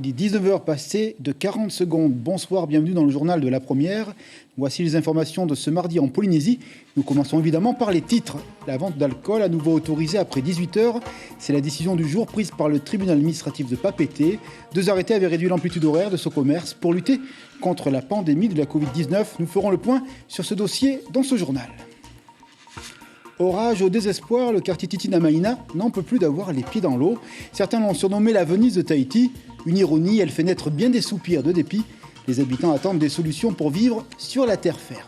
Il est 19h passé de 40 secondes. Bonsoir, bienvenue dans le journal de la première. Voici les informations de ce mardi en Polynésie. Nous commençons évidemment par les titres. La vente d'alcool à nouveau autorisée après 18h. C'est la décision du jour prise par le tribunal administratif de Papeete. 2 arrêtés avaient réduit l'amplitude horaire de ce commerce pour lutter contre la pandémie de la Covid-19. Nous ferons le point sur ce dossier dans ce journal. Orage au désespoir, le quartier Titinamaina n'en peut plus d'avoir les pieds dans l'eau. Certains l'ont surnommé la Venise de Tahiti. Une ironie, elle fait naître bien des soupirs de dépit. Les habitants attendent des solutions pour vivre sur la terre ferme.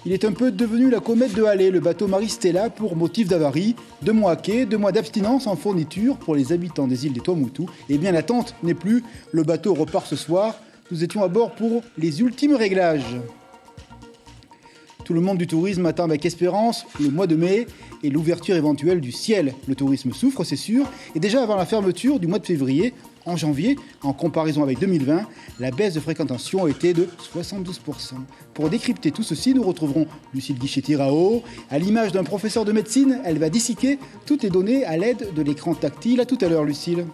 Il est un peu devenu la comète de Halley, le bateau Maristella, pour motif d'avarie. 2 mois à quai, 2 mois d'abstinence en fourniture pour les habitants des îles des Tuamotu. Eh bien, l'attente n'est plus. Le bateau repart ce soir. Nous étions à bord pour les ultimes réglages. Tout le monde du tourisme attend avec espérance le mois de mai et l'ouverture éventuelle du ciel. Le tourisme souffre, c'est sûr, et déjà avant la fermeture du mois de février, en janvier, en comparaison avec 2020, la baisse de fréquentation était de 72%. Pour décrypter tout ceci, nous retrouverons Lucille Guichet-Tirao. À l'image d'un professeur de médecine, elle va disséquer toutes les données à l'aide de l'écran tactile. À tout à l'heure, Lucille.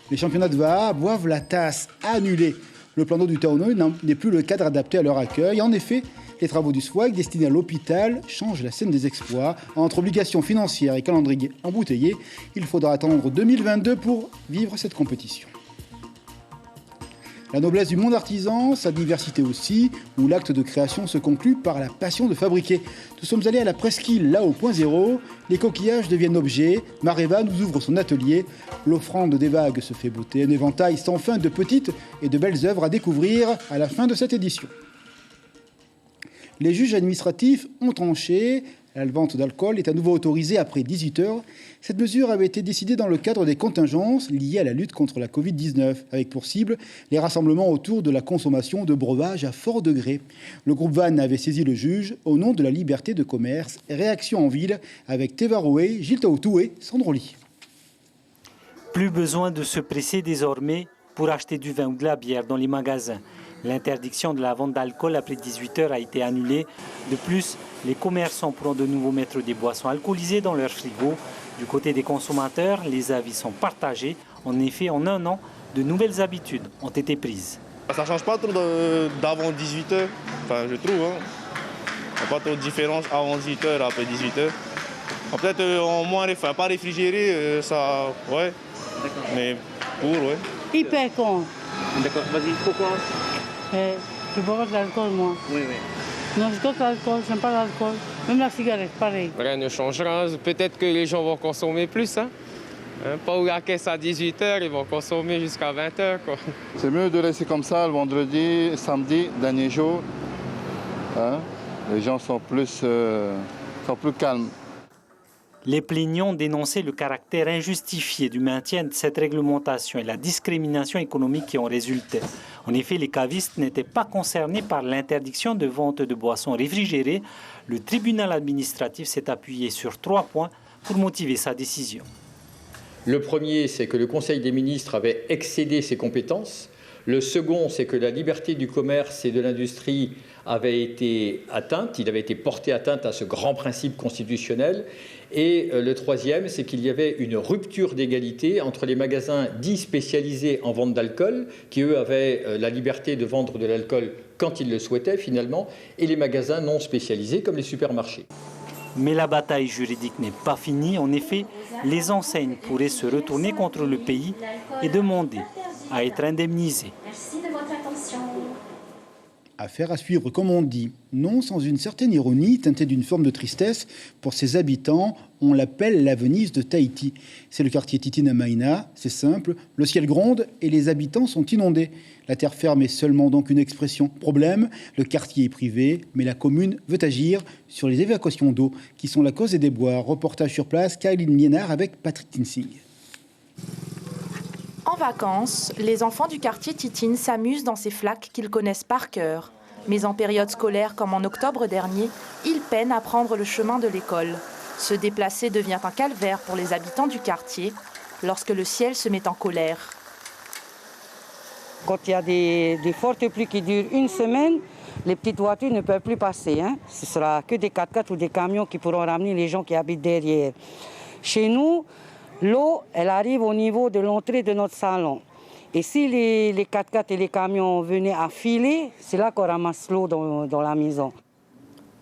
Les championnats de Va'a boivent la tasse, annulée. Le plan d'eau du Taonui n'est plus le cadre adapté à leur accueil. En effet, les travaux du SWAG destinés à l'hôpital changent la scène des exploits. Entre obligations financières et calendrier embouteillé, il faudra attendre 2022 pour vivre cette compétition. La noblesse du monde artisan, sa diversité aussi, où l'acte de création se conclut par la passion de fabriquer. Nous sommes allés à la presqu'île, là au point zéro. Les coquillages deviennent objets. Mareva nous ouvre son atelier. L'offrande des vagues se fait beauté. Un éventail sans fin de petites et de belles œuvres à découvrir à la fin de cette édition. Les juges administratifs ont tranché. La vente d'alcool est à nouveau autorisée après 18h. Cette mesure avait été décidée dans le cadre des contingences liées à la lutte contre la Covid-19, avec pour cible les rassemblements autour de la consommation de breuvages à fort degré. Le groupe Van avait saisi le juge au nom de la liberté de commerce. Réaction en ville avec Tevaroé, Gilles Taoutou et Sandroli. Plus besoin de se presser désormais pour acheter du vin ou de la bière dans les magasins. L'interdiction de la vente d'alcool après 18h a été annulée. De plus, les commerçants pourront de nouveau mettre des boissons alcoolisées dans leur frigo. Du côté des consommateurs, les avis sont partagés. En effet, en un an, de nouvelles habitudes ont été prises. Ça ne change pas trop d'avant 18h, enfin, je trouve. Il n'y a pas trop de différence avant 18h, après 18h. Peut-être en moins, enfin, pas réfrigéré, ça, ouais. D'accord. Mais pour, ouais. Hyper con. D'accord, vas-y, pourquoi? Je bois pas de l'alcool, moi. Oui, oui. Non, je goûte l'alcool, j'aime pas l'alcool. Même la cigarette, pareil. Rien ne changera. Peut-être que les gens vont consommer plus. Pas où la caisse à 18h, ils vont consommer jusqu'à 20h. C'est mieux de laisser comme ça le vendredi, samedi, dernier jour. Les gens sont plus calmes. Les plaignants dénonçaient le caractère injustifié du maintien de cette réglementation et la discrimination économique qui en résultait. En effet, les cavistes n'étaient pas concernés par l'interdiction de vente de boissons réfrigérées. Le tribunal administratif s'est appuyé sur 3 points pour motiver sa décision. Le premier, c'est que le Conseil des ministres avait excédé ses compétences. Le second, c'est que la liberté du commerce et de l'industrie avait été atteinte. Il avait été porté atteinte à ce grand principe constitutionnel. Et le troisième, c'est qu'il y avait une rupture d'égalité entre les magasins dits spécialisés en vente d'alcool, qui eux avaient la liberté de vendre de l'alcool quand ils le souhaitaient finalement, et les magasins non spécialisés comme les supermarchés. Mais la bataille juridique n'est pas finie. En effet, les enseignes pourraient se retourner contre le pays et demander à être indemnisées. Merci de votre attention. Affaire à suivre, comme on dit. Non sans une certaine ironie, teintée d'une forme de tristesse. Pour ses habitants, on l'appelle la Venise de Tahiti. C'est le quartier Titinamaina, c'est simple. Le ciel gronde et les habitants sont inondés. La terre ferme est seulement donc une expression. Problème, le quartier est privé, mais la commune veut agir sur les évacuations d'eau qui sont la cause des déboires. Reportage sur place, Kailine Liénard avec Patrick Tinsing. En vacances, les enfants du quartier Titine s'amusent dans ces flaques qu'ils connaissent par cœur. Mais en période scolaire comme en octobre dernier, ils peinent à prendre le chemin de l'école. Se déplacer devient un calvaire pour les habitants du quartier lorsque le ciel se met en colère. Quand il y a des fortes pluies qui durent une semaine, les petites voitures ne peuvent plus passer. Ce sera que des 4x4 ou des camions qui pourront ramener les gens qui habitent derrière. Chez nous, L'eau, elle arrive au niveau de l'entrée de notre salon. Et si les 4x4 et les camions venaient à filer, c'est là qu'on ramasse l'eau dans la maison.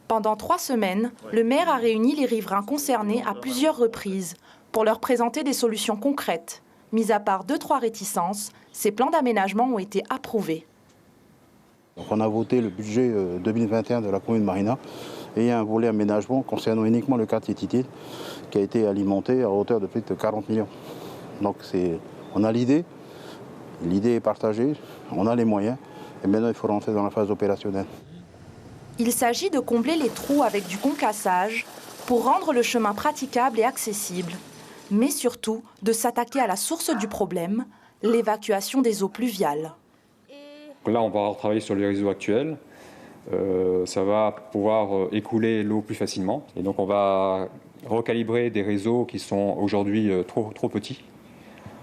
Pendant 3 semaines, le maire a réuni les riverains concernés à plusieurs reprises pour leur présenter des solutions concrètes. Mis à part 2-3 réticences, ces plans d'aménagement ont été approuvés. Donc on a voté le budget 2021 de la commune de Marina et il y a un volet aménagement concernant uniquement le quartier Titine qui a été alimenté à hauteur de plus de 40 millions. Donc on a l'idée est partagée, on a les moyens et maintenant il faut rentrer dans la phase opérationnelle. Il s'agit de combler les trous avec du concassage pour rendre le chemin praticable et accessible, mais surtout de s'attaquer à la source du problème, l'évacuation des eaux pluviales. Là, on va travailler sur les réseaux actuels. Ça va pouvoir écouler l'eau plus facilement. Et donc, on va recalibrer des réseaux qui sont aujourd'hui trop petits.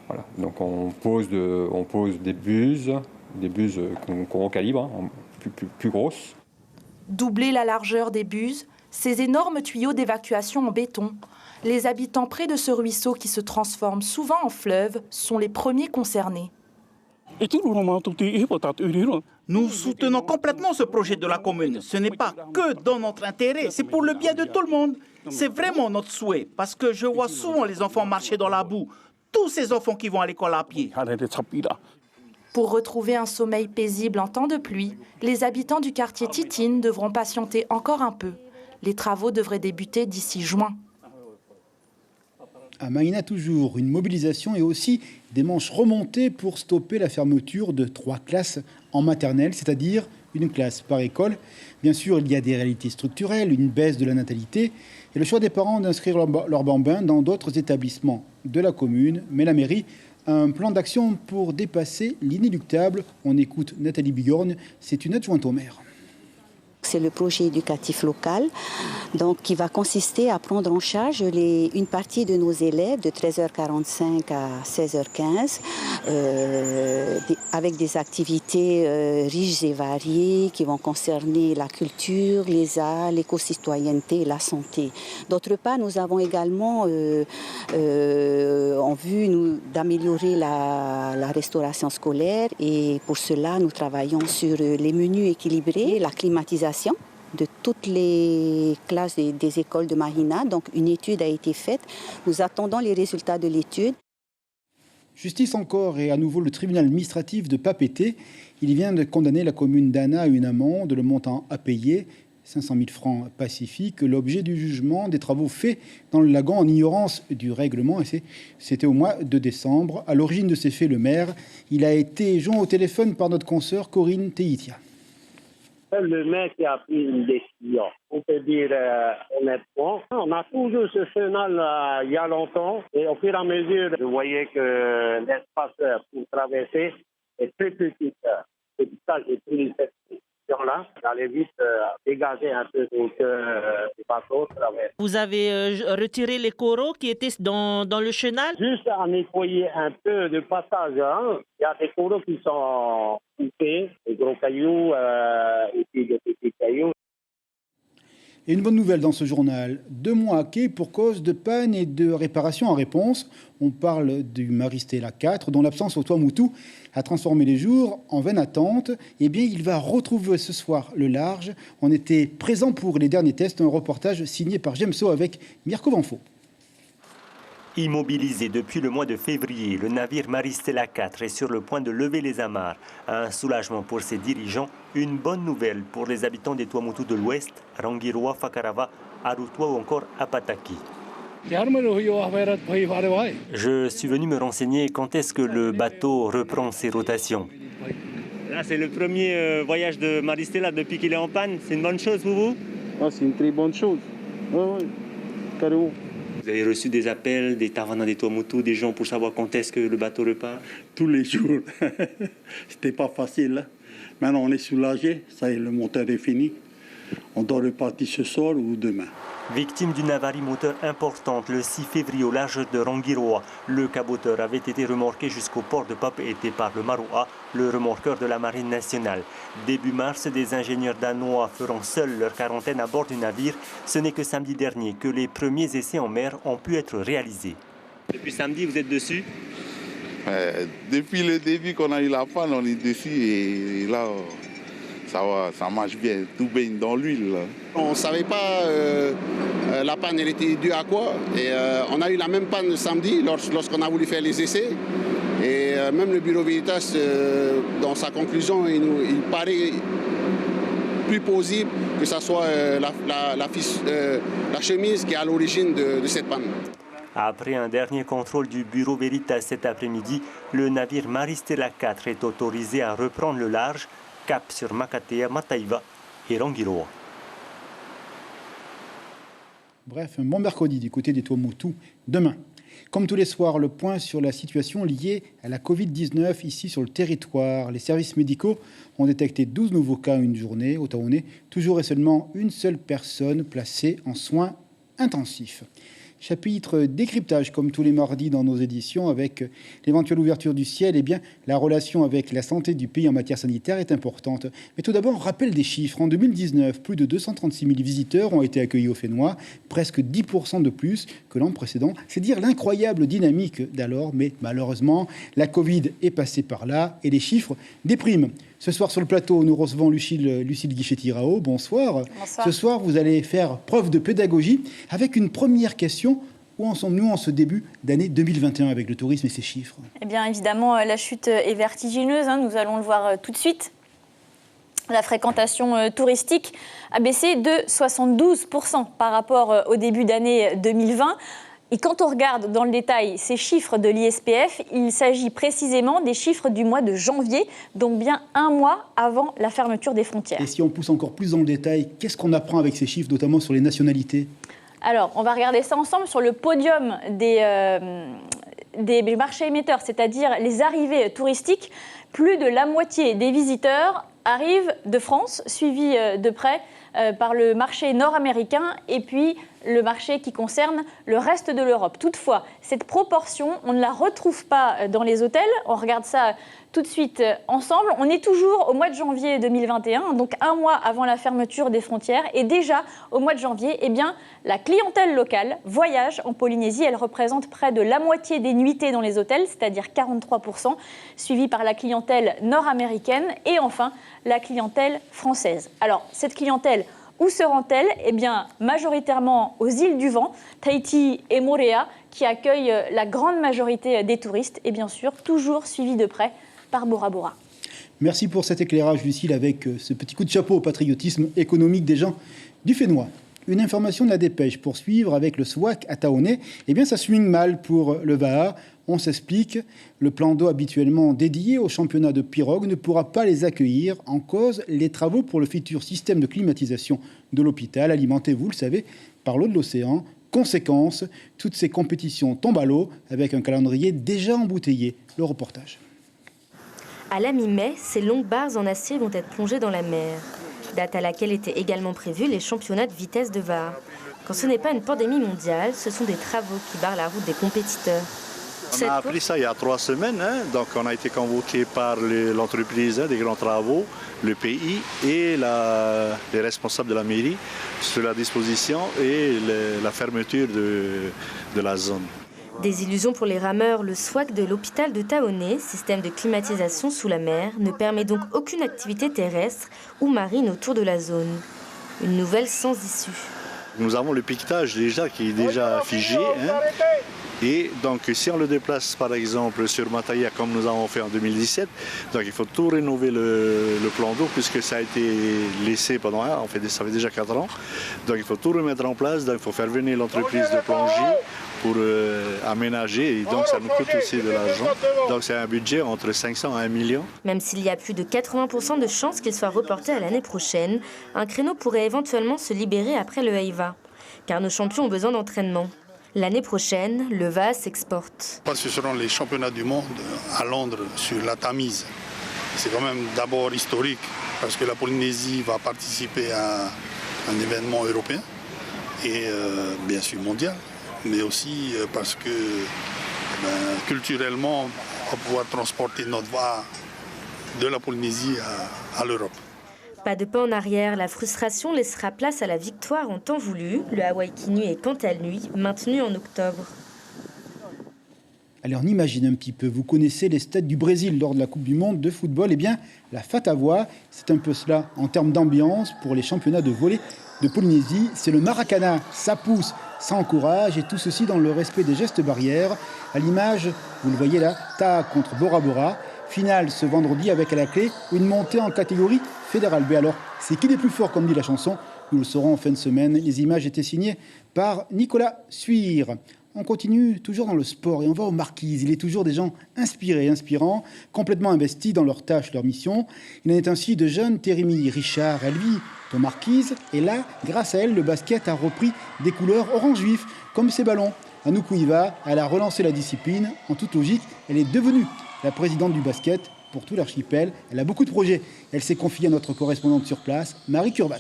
Voilà. Donc, on pose des buses qu'on recalibre, hein, plus grosses. Doubler la largeur des buses, ces énormes tuyaux d'évacuation en béton. Les habitants près de ce ruisseau qui se transforme souvent en fleuve sont les premiers concernés. Nous soutenons complètement ce projet de la commune. Ce n'est pas que dans notre intérêt, c'est pour le bien de tout le monde. C'est vraiment notre souhait, parce que je vois souvent les enfants marcher dans la boue. Tous ces enfants qui vont à l'école à pied. Pour retrouver un sommeil paisible en temps de pluie, les habitants du quartier Titine devront patienter encore un peu. Les travaux devraient débuter d'ici juin. À Marina, toujours, une mobilisation et aussi des manches remontées pour stopper la fermeture de 3 classes en maternelle, c'est-à-dire une classe par école. Bien sûr, il y a des réalités structurelles, une baisse de la natalité et le choix des parents d'inscrire leurs bambins dans d'autres établissements de la commune. Mais la mairie a un plan d'action pour dépasser l'inéluctable. On écoute Nathalie Bigorne, c'est une adjointe au maire. C'est le projet éducatif local donc, qui va consister à prendre en charge une partie de nos élèves de 13h45 à 16h15 avec des activités riches et variées qui vont concerner la culture, les arts, l'éco-citoyenneté et la santé. D'autre part, nous avons également en vue d'améliorer la restauration scolaire et pour cela, nous travaillons sur les menus équilibrés, la climatisation de toutes les classes des écoles de Marina. Donc une étude a été faite. Nous attendons les résultats de l'étude. Justice encore et à nouveau le tribunal administratif de Papeete. Il vient de condamner la commune d'Anna à une amende, le montant à payer, 500 000 francs pacifiques, l'objet du jugement des travaux faits dans le lagon en ignorance du règlement. Et c'était au mois de décembre. À l'origine de ces faits, le maire, il a été joint au téléphone par notre consoeur Corinne Teitia. Le maire qui a pris une décision. On peut dire honnêtement, on a toujours ce chenal il y a longtemps et au fur et à mesure, je voyais que l'espace pour traverser est très petit. C'est pour ça que j'ai pris cette décision-là, d'aller vite dégager un peu pour que les bateaux traversent. Vous avez retiré les coraux qui étaient dans le chenal? Juste à nettoyer un peu de passage. Hein. Il y a des coraux qui sont coupés, des gros cailloux et puis des petits cailloux. Et une bonne nouvelle dans ce journal, 2 mois à quai pour cause de panne et de réparation en réponse. On parle du Maristella 4 dont l'absence au Tuamotu a transformé les jours en vaine attente. Eh bien, il va retrouver ce soir le large. On était présent pour les derniers tests, un reportage signé par Gemso avec Mirko Vanfo. Immobilisé depuis le mois de février, le navire Maristella 4 est sur le point de lever les amarres. Un soulagement pour ses dirigeants, une bonne nouvelle pour les habitants des Tuamotu de l'Ouest, Rangiroa, Fakarava, Arutwa ou encore Apataki. Je suis venu me renseigner quand est-ce que le bateau reprend ses rotations. Là, c'est le premier voyage de Maristella depuis qu'il est en panne. C'est une bonne chose pour vous? C'est une très bonne chose. Oui, carrément. Vous avez reçu des appels, des tavernas des Tuamotu, des gens pour savoir quand est-ce que le bateau repart? Tous les jours. C'était pas facile. Maintenant, on est soulagé. Ça y est, le moteur est fini. On doit repartir ce soir ou demain. Victime d'une avarie moteur importante le 6 février au large de Rangiroa, le caboteur avait été remorqué jusqu'au port de Papeete par le Maroa, le remorqueur de la Marine nationale. Début mars, des ingénieurs danois feront seuls leur quarantaine à bord du navire. Ce n'est que samedi dernier que les premiers essais en mer ont pu être réalisés. Depuis samedi, vous êtes dessus? Depuis le début qu'on a eu la panne, on est dessus et là, ça marche bien, tout baigne dans l'huile. On ne savait pas la panne elle était due à quoi. Et on a eu la même panne samedi lorsqu'on a voulu faire les essais. Et même le bureau Veritas, dans sa conclusion, il paraît plus plausible que ce soit la chemise qui est à l'origine de cette panne. Après un dernier contrôle du bureau Veritas cet après-midi, le navire Maristella 4 est autorisé à reprendre le large, cap sur Makatea, Mataiva et Rangiroa. Bref, un bon mercredi du côté des Tuamotu demain. Comme tous les soirs, le point sur la situation liée à la Covid-19 ici sur le territoire. Les services médicaux ont détecté 12 nouveaux cas en une journée au Taoné, toujours et seulement une seule personne placée en soins intensifs. Chapitre décryptage, comme tous les mardis dans nos éditions, avec l'éventuelle ouverture du ciel, eh bien, la relation avec la santé du pays en matière sanitaire est importante. Mais tout d'abord, rappel des chiffres. En 2019, plus de 236 000 visiteurs ont été accueillis au Fénois, presque 10% de plus que l'an précédent. C'est dire l'incroyable dynamique d'alors, mais malheureusement, la Covid est passée par là et les chiffres dépriment. Ce soir sur le plateau, nous recevons Lucille Guichetti-Rao. Bonsoir. Bonsoir. Ce soir, vous allez faire preuve de pédagogie avec une première question. Où en sommes-nous en ce début d'année 2021 avec le tourisme et ses chiffres? Eh bien, évidemment, la chute est vertigineuse. Nous allons le voir tout de suite. La fréquentation touristique a baissé de 72% par rapport au début d'année 2020. Et quand on regarde dans le détail ces chiffres de l'ISPF, il s'agit précisément des chiffres du mois de janvier, donc bien un mois avant la fermeture des frontières. Et si on pousse encore plus dans le détail, qu'est-ce qu'on apprend avec ces chiffres, notamment sur les nationalités? Alors, on va regarder ça ensemble sur le podium des marchés émetteurs, c'est-à-dire les arrivées touristiques. Plus de la moitié des visiteurs arrivent de France, suivis de près par le marché nord-américain et puis le marché qui concerne le reste de l'Europe. Toutefois, cette proportion, on ne la retrouve pas dans les hôtels. On regarde ça tout de suite ensemble. On est toujours au mois de janvier 2021, donc un mois avant la fermeture des frontières. Et déjà, au mois de janvier, eh bien, la clientèle locale voyage en Polynésie. Elle représente près de la moitié des nuitées dans les hôtels, c'est-à-dire 43%, suivie par la clientèle nord-américaine et enfin la clientèle française. Alors, cette clientèle, où se rend-elle? Eh bien, majoritairement aux îles du Vent, Tahiti et Moorea, qui accueillent la grande majorité des touristes et bien sûr, toujours suivi de près par Bora Bora. Merci pour cet éclairage, Lucille, avec ce petit coup de chapeau au patriotisme économique des gens du Fénois. Une information de la dépêche pour suivre avec le SWAC à Taoné. Eh bien, ça swing mal pour le Vaha. On s'explique, le plan d'eau habituellement dédié au championnat de pirogue ne pourra pas les accueillir. En cause, les travaux pour le futur système de climatisation de l'hôpital, alimenté, vous le savez, par l'eau de l'océan. Conséquence, toutes ces compétitions tombent à l'eau avec un calendrier déjà embouteillé. Le reportage. À la mi-mai, ces longues barres en acier vont être plongées dans la mer. Date à laquelle étaient également prévus les championnats de vitesse de Vaha. Quand ce n'est pas une pandémie mondiale, ce sont des travaux qui barrent la route des compétiteurs. On a appris ça il y a 3 semaines, donc on a été convoqué par l'entreprise des grands travaux, le pays et les responsables de la mairie sur la disposition et la fermeture de la zone. Des illusions pour les rameurs, le SWAC de l'hôpital de Taoné, système de climatisation sous la mer, ne permet donc aucune activité terrestre ou marine autour de la zone. Une nouvelle sans issue. Nous avons le piquetage déjà qui est déjà figé. Et donc si on le déplace par exemple sur Mataya comme nous avons fait en 2017, donc il faut tout rénover le plan d'eau puisque ça a été laissé pendant ça fait déjà 4 ans. Donc il faut tout remettre en place, donc il faut faire venir l'entreprise de plongée pour aménager et donc ça nous coûte aussi de l'argent. Donc c'est un budget entre 500 et 1 million. Même s'il y a plus de 80% de chances qu'il soit reporté à l'année prochaine, un créneau pourrait éventuellement se libérer après le Heiva, car nos champions ont besoin d'entraînement. L'année prochaine, le Vaha s'exporte. Ce seront les championnats du monde à Londres sur la Tamise. C'est quand même d'abord historique parce que la Polynésie va participer à un événement européen et bien sûr mondial, mais aussi parce que culturellement, on va pouvoir transporter notre Vaha de la Polynésie à l'Europe. Pas de pas en arrière, la frustration laissera place à la victoire en temps voulu. Le Hawaii Kinui est quant à lui maintenu en octobre. Allez, on imagine un petit peu. Vous connaissez les stades du Brésil lors de la Coupe du Monde de football. Eh bien, la Fatavoie, c'est un peu cela en termes d'ambiance pour les championnats de volley de Polynésie. C'est le Maracana. Ça pousse, ça encourage et tout ceci dans le respect des gestes barrières. À l'image, vous le voyez là, Ta contre Bora Bora. Finale ce vendredi avec à la clé une montée en catégorie fédérale B. Alors, c'est qui les plus forts comme dit la chanson? Nous le saurons en fin de semaine. Les images étaient signées par Nicolas Suire. On continue toujours dans le sport et on va aux Marquises. Il est toujours des gens inspirés, inspirants, complètement investis dans leurs tâches, leur mission. Il en est ainsi de jeune Térémy Richard. Elle vit aux Marquises et là, grâce à elle, le basket a repris des couleurs orange vif, comme ses ballons. Anouk Ouiva, elle a relancé la discipline. En toute logique, elle est devenue la présidente du basket pour tout l'archipel. Elle a beaucoup de projets. Elle s'est confiée à notre correspondante sur place, Marie Curbat.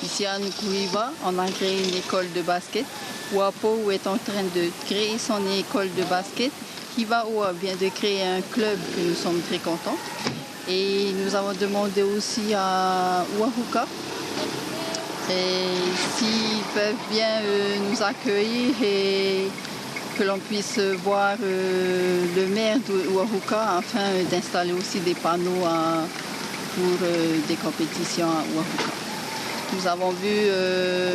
Ici à Nukuiva, on a créé une école de basket. Wapo est en train de créer son école de basket. Kivaoa vient de créer un club que nous sommes très contents. Et nous avons demandé aussi à Wahuka s'ils peuvent bien nous accueillir et que l'on puisse voir le maire de Wahuka afin d'installer aussi des panneaux pour des compétitions à Wahuka. Nous avons vu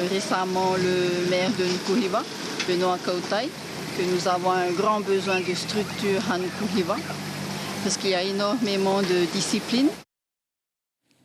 récemment le maire de Nukuhiva, Benoît Kautai, que nous avons un grand besoin de structure à Nukuhiva, parce qu'il y a énormément de disciplines.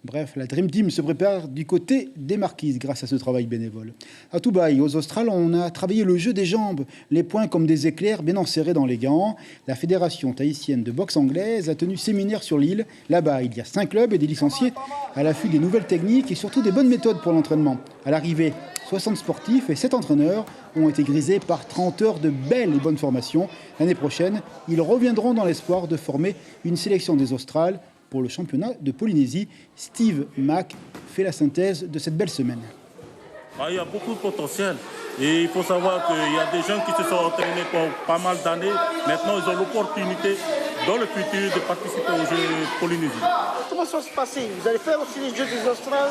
Bref, la Dream Team se prépare du côté des Marquises grâce à ce travail bénévole. À Tubaï, aux Australes, on a travaillé le jeu des jambes, les poings comme des éclairs bien enserrés dans les gants. La Fédération tahitienne de boxe anglaise a tenu séminaire sur l'île. Là-bas, il y a 5 clubs et des licenciés à l'affût des nouvelles techniques et surtout des bonnes méthodes pour l'entraînement. À l'arrivée, 60 sportifs et 7 entraîneurs ont été grisés par 30 heures de belles et bonnes formations. L'année prochaine, ils reviendront dans l'espoir de former une sélection des Australes pour le championnat de Polynésie. Steve Mack fait la synthèse de cette belle semaine. Il y a beaucoup de potentiel et il faut savoir qu'il y a des jeunes qui se sont entraînés pour pas mal d'années. Maintenant, ils ont l'opportunité dans le futur de participer aux Jeux Polynésie. Comment ça va se passer? Vous allez faire aussi les Jeux des Australes?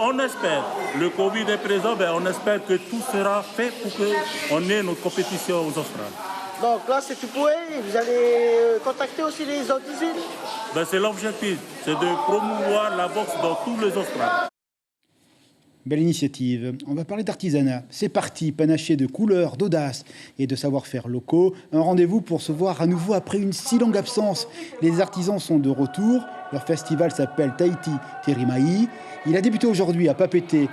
On espère. Le Covid est présent, on espère que tout sera fait pour qu'on ait nos compétitions aux Australes. Donc là, c'est tout pour eux. Vous allez contacter aussi les autres îles? C'est l'objectif, c'est de promouvoir la boxe dans tous les Australes. Belle initiative. On va parler d'artisanat. C'est parti, panaché de couleurs, d'audace et de savoir-faire locaux. Un rendez-vous pour se voir à nouveau après une si longue absence. Les artisans sont de retour. Leur festival s'appelle Tahiti Terima'i. Il a débuté aujourd'hui à Papeete.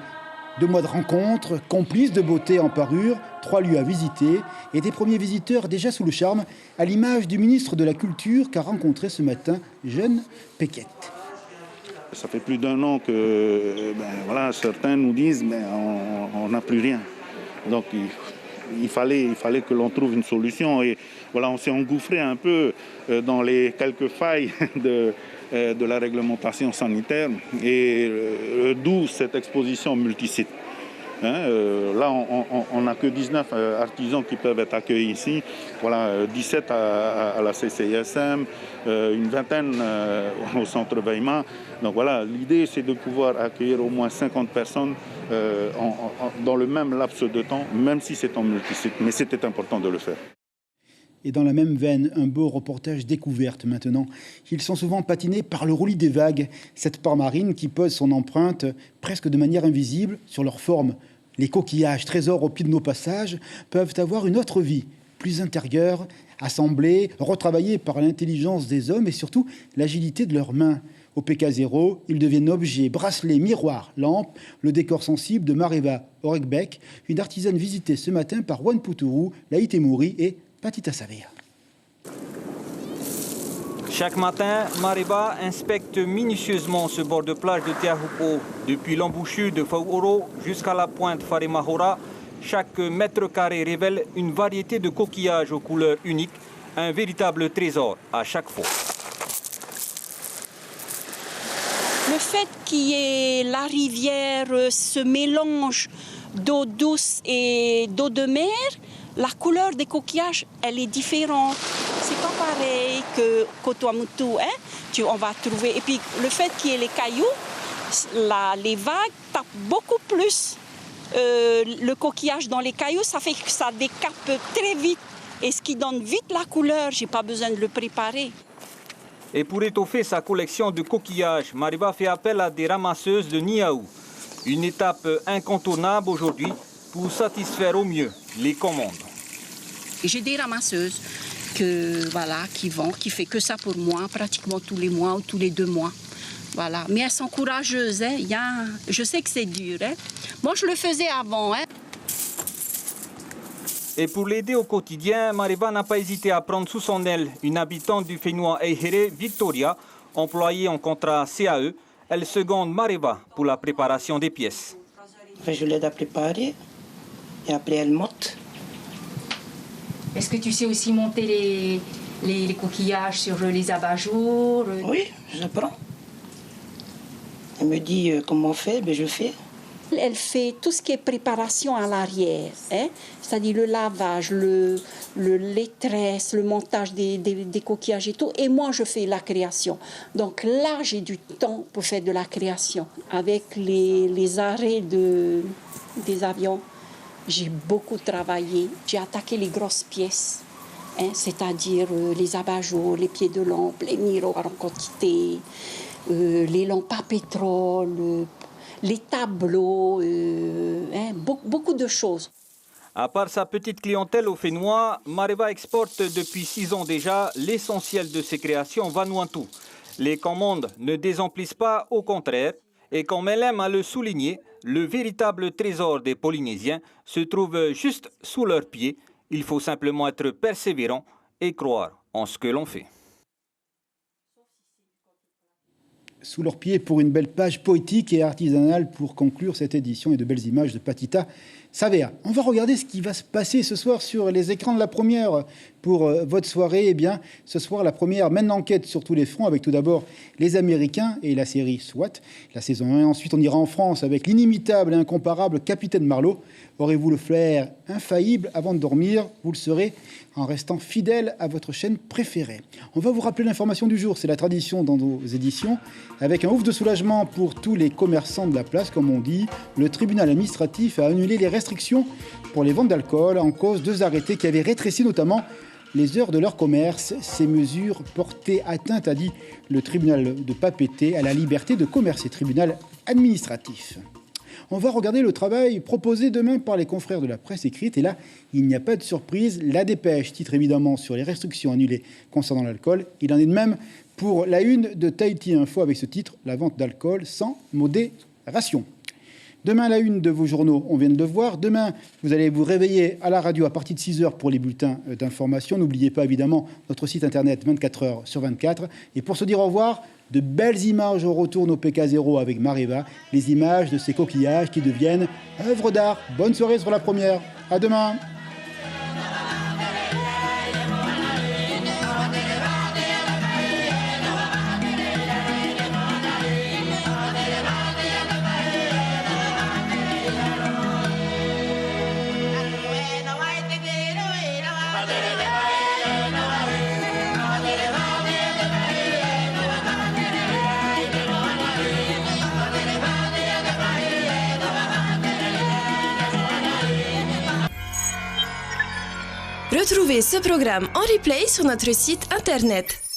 2 mois de rencontres, complices de beauté en parure, 3 lieux à visiter et des premiers visiteurs déjà sous le charme, à l'image du ministre de la Culture qu'a rencontré ce matin Jeanne Pequet. Ça fait plus d'1 an que certains nous disent on n'a plus rien. Donc il fallait que l'on trouve une solution et voilà, on s'est engouffré un peu dans les quelques failles de la réglementation sanitaire et d'où cette exposition multisite. Là, on n'a que 19 artisans qui peuvent être accueillis ici. Voilà, 17 à la CCISM, une vingtaine au centre Weimar. Donc voilà, l'idée c'est de pouvoir accueillir au moins 50 personnes dans le même laps de temps, même si c'est en multisite. Mais c'était important de le faire. Et dans la même veine, un beau reportage découverte maintenant. Ils sont souvent patinés par le roulis des vagues, cette part marine qui pose son empreinte presque de manière invisible sur leur forme. Les coquillages, trésors au pied de nos passages, peuvent avoir une autre vie, plus intérieure, assemblée, retravaillée par l'intelligence des hommes et surtout l'agilité de leurs mains. Au PK0, ils deviennent objets, bracelets, miroirs, lampes, le décor sensible de Mareva Orekbeck, une artisane visitée ce matin par Juan Puturu, Laïté Mouri et Patita Savea. Chaque matin, Mareva inspecte minutieusement ce bord de plage de Te Ahupo. Depuis l'embouchure de Fauoro jusqu'à la pointe Wharemahora, chaque mètre carré révèle une variété de coquillages aux couleurs uniques, un véritable trésor à chaque fois. Le fait qu'il y ait la rivière, ce mélange d'eau douce et d'eau de mer, la couleur des coquillages, elle est différente. C'est pas pareil qu'au Tuamotu, on va trouver. Et puis le fait qu'il y ait les cailloux, les vagues tapent beaucoup plus le coquillage dans les cailloux, ça fait que ça décape très vite Et ce qui donne vite la couleur, j'ai pas besoin de le préparer. Et pour étoffer sa collection de coquillages, Mariba fait appel à des ramasseuses de Niaou. Une étape incontournable aujourd'hui pour satisfaire au mieux les commandes. J'ai des ramasseuses qui vont, qui font que ça pour moi, pratiquement tous les mois ou tous les 2 mois. Voilà. Mais elles sont courageuses. Hein. Je sais que c'est dur. Hein. Moi, je le faisais avant. Hein. Et pour l'aider au quotidien, Mariba n'a pas hésité à prendre sous son aile une habitante du Fénois Eihere, Victoria, employée en contrat CAE. Elle seconde Mariba pour la préparation des pièces. Je l'aide à préparer et après elle monte. Est-ce que tu sais aussi monter les coquillages sur les abat-jours? Oui, j'apprends. Elle me dit comment on fait, je fais. Elle fait tout ce qui est préparation à l'arrière, hein? C'est-à-dire le lavage, les tresses, le montage des coquillages et tout. Et moi, je fais la création. Donc là, j'ai du temps pour faire de la création. Avec les arrêts des avions, j'ai beaucoup travaillé. J'ai attaqué les grosses pièces, hein? C'est-à-dire les abat-jours, les pieds de lampe, les miroirs en quantité, les lampes à pétrole, les tableaux, beaucoup de choses. À part sa petite clientèle au Fénois, Mariba exporte depuis 6 ans déjà l'essentiel de ses créations Vanuatu. Les commandes ne désemplissent pas, au contraire. Et comme elle aime à le souligner, le véritable trésor des Polynésiens se trouve juste sous leurs pieds. Il faut simplement être persévérant et croire en ce que l'on fait. Sous leurs pieds pour une belle page poétique et artisanale pour conclure cette édition et de belles images de Patita Savea. On va regarder ce qui va se passer ce soir sur les écrans de la première pour votre soirée. Eh bien, ce soir, la première mène l'enquête sur tous les fronts avec tout d'abord les Américains et la série SWAT, la saison 1. Ensuite, on ira en France avec l'inimitable et incomparable Capitaine Marlowe. Aurez-vous le flair infaillible avant de dormir? Vous le serez en restant fidèle à votre chaîne préférée. On va vous rappeler l'information du jour, c'est la tradition dans nos éditions, avec un ouf de soulagement pour tous les commerçants de la place, comme on dit. Le tribunal administratif a annulé les restrictions pour les ventes d'alcool en cause 2 arrêtés qui avaient rétréci notamment les heures de leur commerce. Ces mesures portaient atteinte, a dit le tribunal de Papeete, à la liberté de commercer. Tribunal administratif. On va regarder le travail proposé demain par les confrères de la presse écrite. Et là, il n'y a pas de surprise. La Dépêche titre évidemment sur les restrictions annulées concernant l'alcool. Il en est de même pour la une de Tahiti Info avec ce titre, la vente d'alcool sans modération. Demain, la une de vos journaux, on vient de le voir. Demain, vous allez vous réveiller à la radio à partir de 6h pour les bulletins d'information. N'oubliez pas évidemment notre site internet 24h sur 24. Et pour se dire au revoir, de belles images au retour au PK0 avec Mariba, les images de ces coquillages qui deviennent œuvres d'art. Bonne soirée sur la première. À demain. Retrouvez ce programme en replay sur notre site internet.